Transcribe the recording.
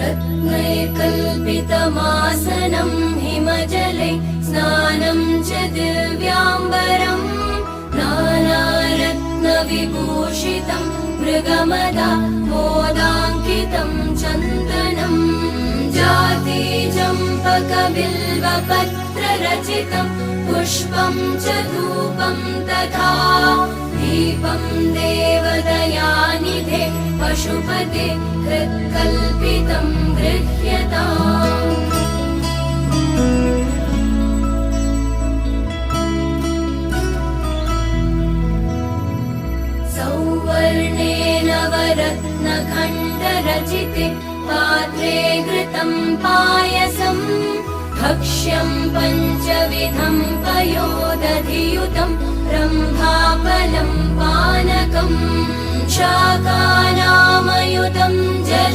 रत्नैकल्पितमासनं हिमजले स्नानं च दिव्याम्बरम् नानारत्नविभूषितं मृगमदा मोदाङ्कितं चन्दनम् जातिचम्पकबिल्वपत्ररचितं पुष्पं च धूपं तथा दीपं देवदयानिधे पशुपते हृत्कल्पितं गृह्यताम् सौवर्णेन नवरत्नखण्डरचिते पात्रे घृतं पायसम् भक्ष्यं पञ्चविधं पयोदधियुतं रम्भाफलं पानकम् शाकानामयुतं जलम्